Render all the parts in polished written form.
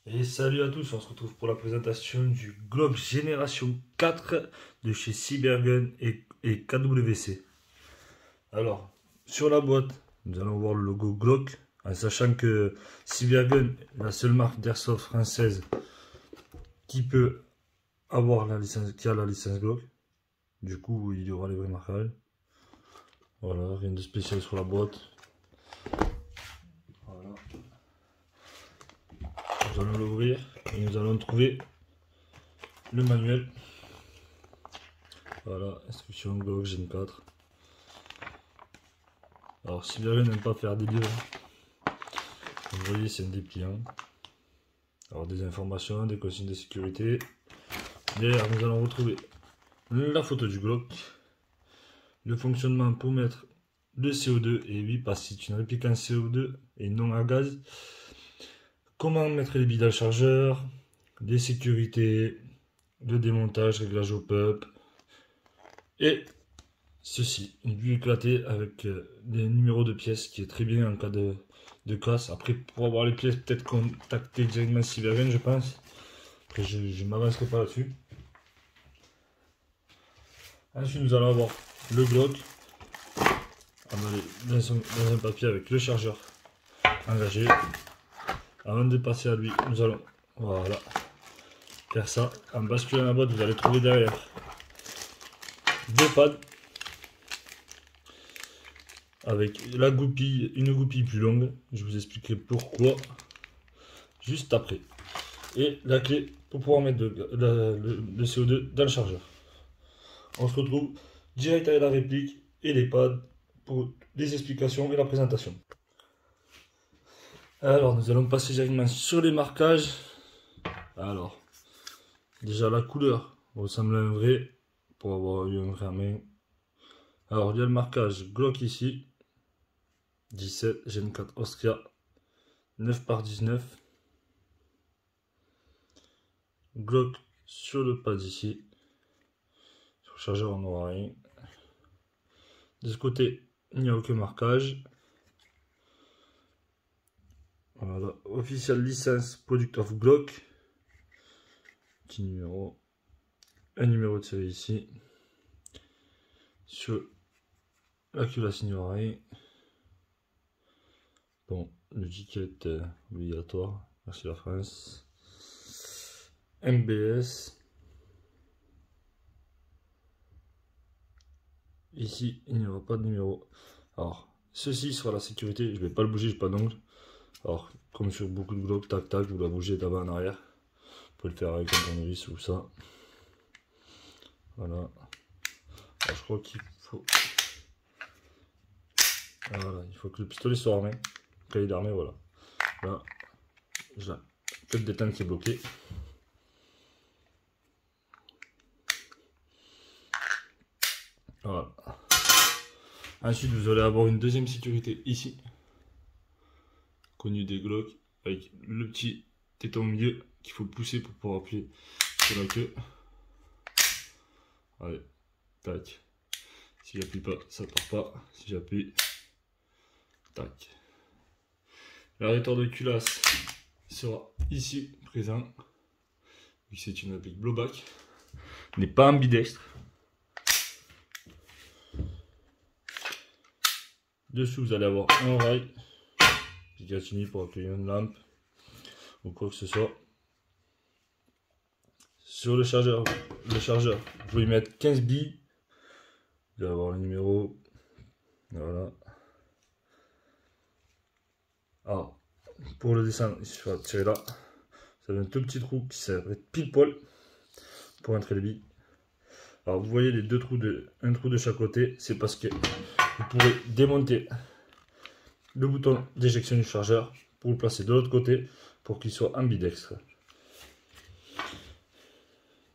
Et salut à tous, on se retrouve pour la présentation du Glock Génération 4 de chez Cybergun et KWC. Alors, sur la boîte, nous allons voir le logo Glock, en sachant que Cybergun est la seule marque d'airsoft française qui peut avoir la licence, qui a la licence Glock. Du coup, il y aura les vrais marquages. Voilà, rien de spécial sur la boîte. Voilà. Nous allons l'ouvrir et nous allons trouver le manuel. Voilà, instruction Glock Gen 4. Alors, Cybergun n'aime pas faire des livres. Vous voyez, c'est un dépliant. Alors, des informations, des consignes de sécurité. Derrière, nous allons retrouver la photo du Glock, le fonctionnement pour mettre le CO2, et oui, parce que c'est une réplique en CO2 et non à gaz. Comment mettre les billes dans le chargeur, les sécurités, le démontage, réglage au peuple, et ceci, une bulle éclatée avec des numéros de pièces qui est très bien en cas de casse. Après, pour avoir les pièces, peut-être contacter directement Cybergun, je pense. Après, je ne m'avancerai pas là-dessus. Ensuite, nous allons avoir le Glock dans un papier avec le chargeur engagé. Avant de passer à lui, nous allons voilà, faire ça. En basculant la boîte, vous allez trouver derrière deux pads avec la goupille, une goupille plus longue. Je vous expliquerai pourquoi juste après. Et la clé pour pouvoir mettre le CO2 dans le chargeur. On se retrouve direct avec la réplique et les pads pour les explications et la présentation. Alors, nous allons passer directement sur les marquages. Alors, déjà la couleur ressemble à un vrai, pour avoir eu un vrai en main. Alors, il y a le marquage Glock ici, 17 Gen 4 Austria, 9/19. Glock sur le pad ici. Sur le chargeur, on n'aura rien. De ce côté, il n'y a aucun marquage. Voilà, official licence product of Glock. Petit numéro. Un numéro de série ici. Sur la culasse, il n'y aura rien. Bon, l'étiquette obligatoire. Merci la France. MBS. Ici, il n'y aura pas de numéro. Alors, ceci sera la sécurité. Je ne vais pas le bouger, je n'ai pas d'ongle. Alors, comme sur beaucoup de Glock, tac tac, vous la bougez d'avant en arrière. Vous pouvez le faire avec un tournevis ou ça. Voilà. Alors, je crois qu'il faut. Voilà, il faut que le pistolet soit armé. Quand il est armé, voilà. Là, j'ai le détente qui est bloqué. Voilà. Ensuite, vous allez avoir une deuxième sécurité ici, connue des Glock, avec le petit téton au milieu qu'il faut pousser pour pouvoir appuyer sur la queue. Allez, tac. Si j'appuie pas, ça part pas. Si j'appuie, tac. L'arrêteur de culasse sera ici présent, vu que c'est une réplique blowback, n'est pas ambidextre. Dessous, vous allez avoir un rail Picatinny pour accueillir une lampe ou quoi que ce soit. Sur le chargeur, vous pouvez mettre 15 billes. Vous allez avoir le numéro. Voilà. Alors, pour le descendre, il suffit de tirer là. Vous avez un tout petit trou qui sert pile poil pour entrer les billes. Alors, vous voyez les deux trous un trou de chaque côté, c'est parce que vous pourrez démonter le bouton d'éjection du chargeur pour le placer de l'autre côté pour qu'il soit ambidextre.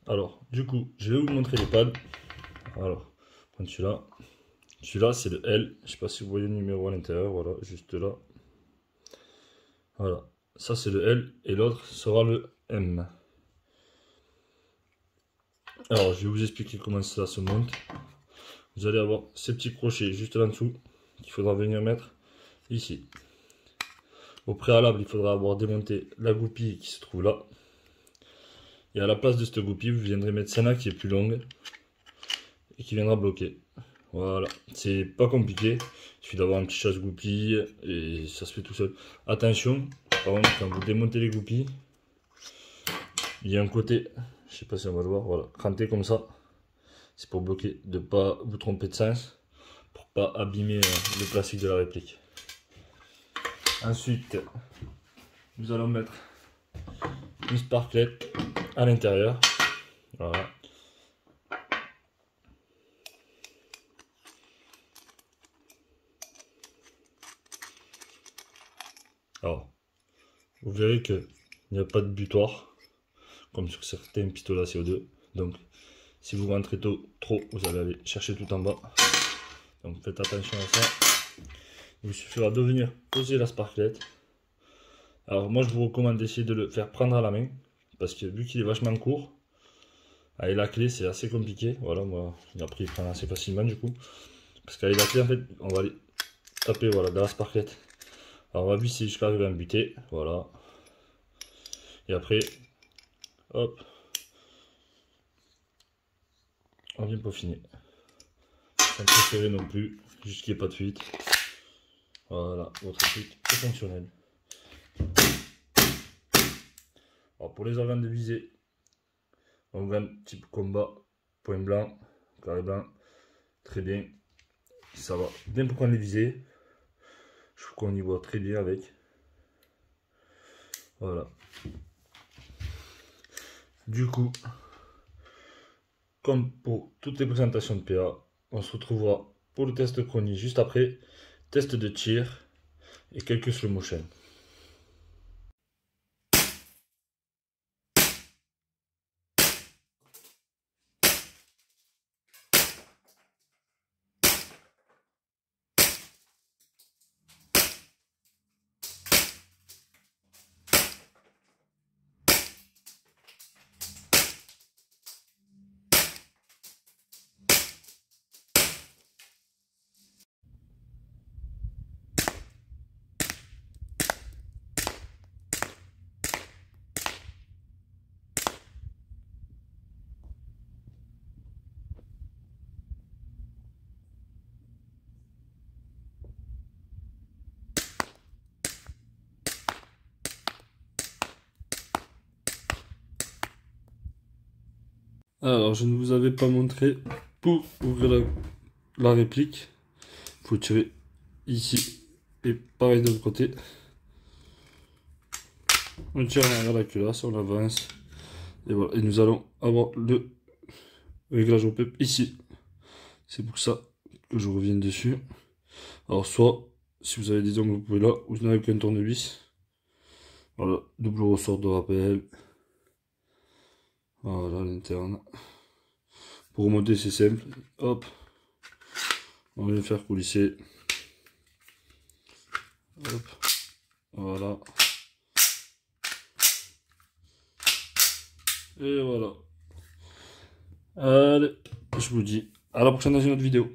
Alors, du coup, je vais vous montrer les pads. Alors, prendre celui-là. Celui-là, c'est le L. Je ne sais pas si vous voyez le numéro à l'intérieur. Voilà, juste là. Voilà, ça c'est le L et l'autre sera le M. Alors, je vais vous expliquer comment cela se monte. Vous allez avoir ces petits crochets juste là en dessous qu'il faudra venir mettre ici. Au préalable, il faudra avoir démonté la goupille qui se trouve là. Et à la place de cette goupille, vous viendrez mettre celle-là qui est plus longue et qui viendra bloquer. Voilà, c'est pas compliqué. Il suffit d'avoir un petit chasse-goupille et ça se fait tout seul. Attention, par contre, quand vous démontez les goupilles, il y a un côté, je sais pas si on va le voir, voilà, cranté comme ça. C'est pour bloquer, de pas vous tromper de sens, pour pas abîmer le plastique de la réplique. Ensuite, nous allons mettre une sparklette à l'intérieur. Voilà. Alors, vous verrez qu'il n'y a pas de butoir, comme sur certains pistolets à CO2. Donc, si vous rentrez trop, vous allez aller chercher tout en bas. Donc, faites attention à ça. Il vous suffira de venir poser la sparklette. Alors, moi, je vous recommande d'essayer de le faire prendre à la main, parce que vu qu'il est vachement court, avec la clé, c'est assez compliqué. Voilà, moi, j'ai appris à prendre assez facilement du coup. Parce qu'avec la clé, en fait, on va aller taper voilà, dans la sparklette. Alors, on va visser jusqu'à arriver à buter. Voilà. Et après, hop, on vient peaufiner. Sans trop serrer non plus, juste qu'il n'y ait pas de fuite. Voilà, votre fuite est fonctionnelle. Alors, pour les organes de visée, organe type combat, point blanc, carré blanc, très bien. Ça va bien pour prendre les visées. Je trouve qu'on y voit très bien avec. Voilà. Du coup, comme pour toutes les présentations de PA, on se retrouvera pour le test chronie juste après, test de tir et quelques slow motion. Alors, je ne vous avais pas montré, pour ouvrir la réplique, il faut tirer ici et pareil de l'autre côté. On tire en arrière la culasse, on avance et voilà. Et nous allons avoir le réglage au PEP ici. C'est pour ça que je reviens dessus. Alors, soit si vous avez des ongles, vous pouvez là, ou sinon avec un tournevis. Voilà, double ressort de rappel. Voilà l'interne. Pour remonter, c'est simple. Hop, on vient faire coulisser. Hop, voilà. Et voilà. Allez, je vous dis à la prochaine dans une autre vidéo.